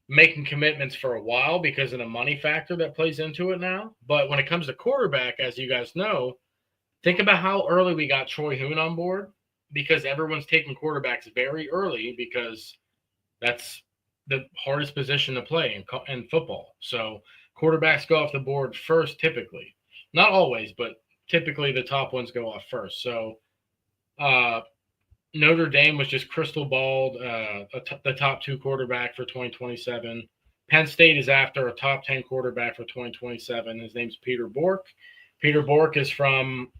making commitments for a while because of the money factor that plays into it now. But when it comes to quarterback, as you guys know, think about how early we got Troy Hoon on board, because everyone's taking quarterbacks very early because that's the hardest position to play in football. So quarterbacks go off the board first, typically. Not always, but typically the top ones go off first. So Notre Dame was just crystal balled the top 2 quarterback for 2027. Penn State is after a top 10 quarterback for 2027. His name's Peter Bork. Peter Bork is from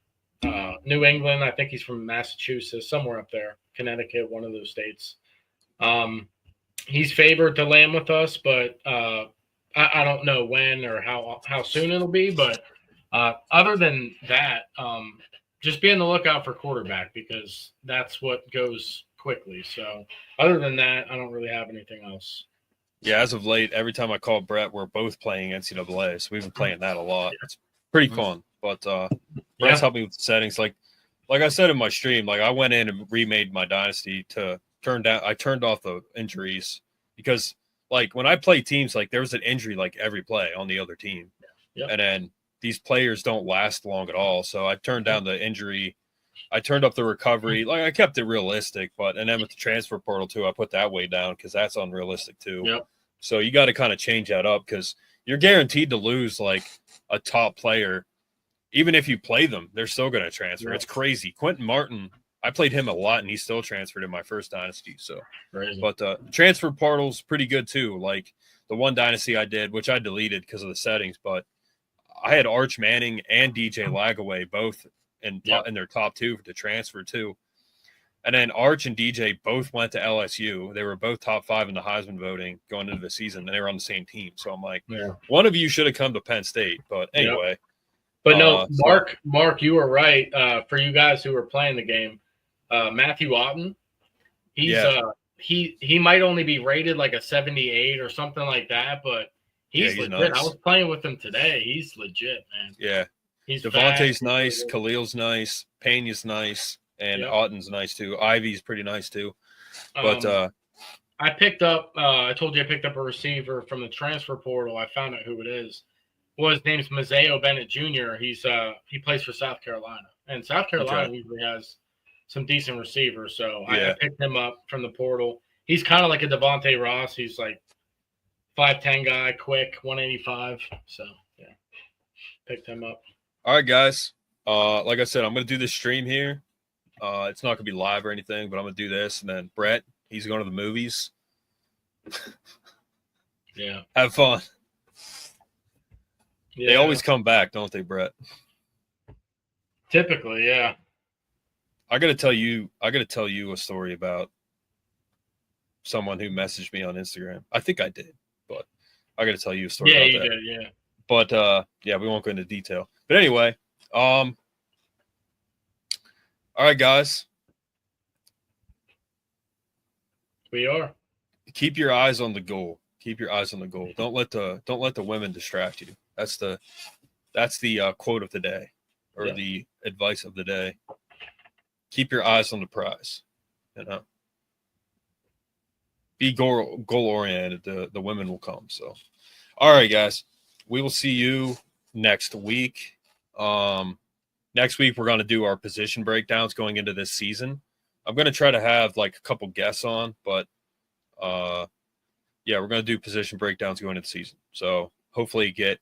New England. I think he's from Massachusetts, somewhere up there, Connecticut, one of those states. He's favored to land with us, but I don't know when or how soon it'll be. But other than that, just be on the lookout for quarterback because that's what goes quickly. So other than that, I don't really have anything else. Yeah, as of late, every time I call Brett, we're both playing NCAA, so we've been playing that a lot. It's pretty fun. But Brett's helped me with the settings. Like I said in my stream, I went in and remade my dynasty to I turned off the injuries because when I play teams, there was an injury every play on the other team. Yep. And then these players don't last long at all. So I turned down the injury. I turned up the recovery. I kept it realistic, and then with the transfer portal too, I put that way down because that's unrealistic too. Yep. So you got to kind of change that up because you're guaranteed to lose a top player. Even if you play them, they're still going to transfer. Yep. It's crazy. Quentin Martin, I played him a lot, and he still transferred in my first dynasty. So, crazy. But transfer portal's pretty good too. The one dynasty I did, which I deleted because of the settings, but I had Arch Manning and DJ Lagaway both in their top 2 to transfer too. And then Arch and DJ both went to LSU. They were both top 5 in the Heisman voting going into the season, and they were on the same team. So I'm one of you should have come to Penn State. But anyway. Yep. But no, Mark, you were right. For you guys who were playing the game, Matthew Otten, he might only be rated a 78 or something like that, but he's legit. Nice. I was playing with him today. He's legit, man. Yeah. He's Devontae's fast, nice. Khalil's nice. Pena's nice. And Otten's nice too. Ivy's pretty nice too. But I picked up I told you I picked up a receiver from the transfer portal. I found out who it is. Well, his name's Mazeo Bennett Jr. He plays for South Carolina. And South Carolina usually has some decent receivers. So I picked him up from the portal. He's kind of like a Devontae Ross. He's 5'10" guy, quick, 185. So picked him up. All right, guys. Like I said, I'm going to do this stream here. It's not going to be live or anything, but I'm going to do this. And then Brett, he's going to the movies. Yeah. Have fun. Yeah. They always come back, don't they, Brett? Typically, yeah. I got to tell you a story about someone who messaged me on Instagram. I think I did, but I got to tell you a story about that. Yeah, you did, yeah. But we won't go into detail. But anyway, all right, guys. We are. Keep your eyes on the goal. Keep your eyes on the goal. Don't let the women distract you. That's the quote of the day, or the advice of the day. Keep your eyes on the prize. Be goal oriented. The women will come. So, all right, guys. We will see you next week. Next week we're going to do our position breakdowns going into this season. I'm going to try to have a couple guests on, but we're going to do position breakdowns going into the season. So hopefully get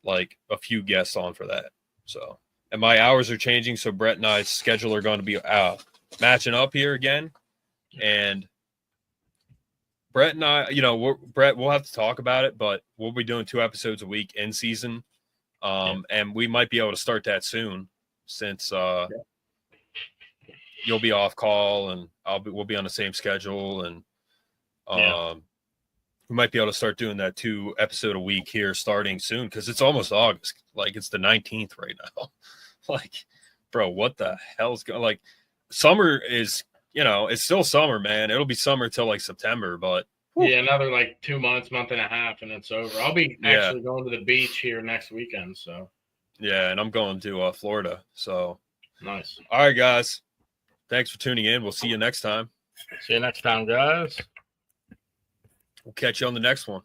a few guests on for that. So, and my hours are changing, so Brett and I's schedule are going to be matching up here again, and Brett and I, Brett, we'll have to talk about it, but we'll be doing 2 episodes a week in season. And we might be able to start that soon since you'll be off call and we'll be on the same schedule. And we might be able to start doing that 2 episode a week here starting soon because it's almost August. Like it's the 19th right now. Like, bro, what the hell's going? Like, summer is, it's still summer, man. It'll be summer till like September, but yeah, another like 2 months, month and a half, and it's over. I'll be actually going to the beach here next weekend. So yeah, and I'm going to Florida. So nice. All right, guys. Thanks for tuning in. We'll see you next time. See you next time, guys. We'll catch you on the next one.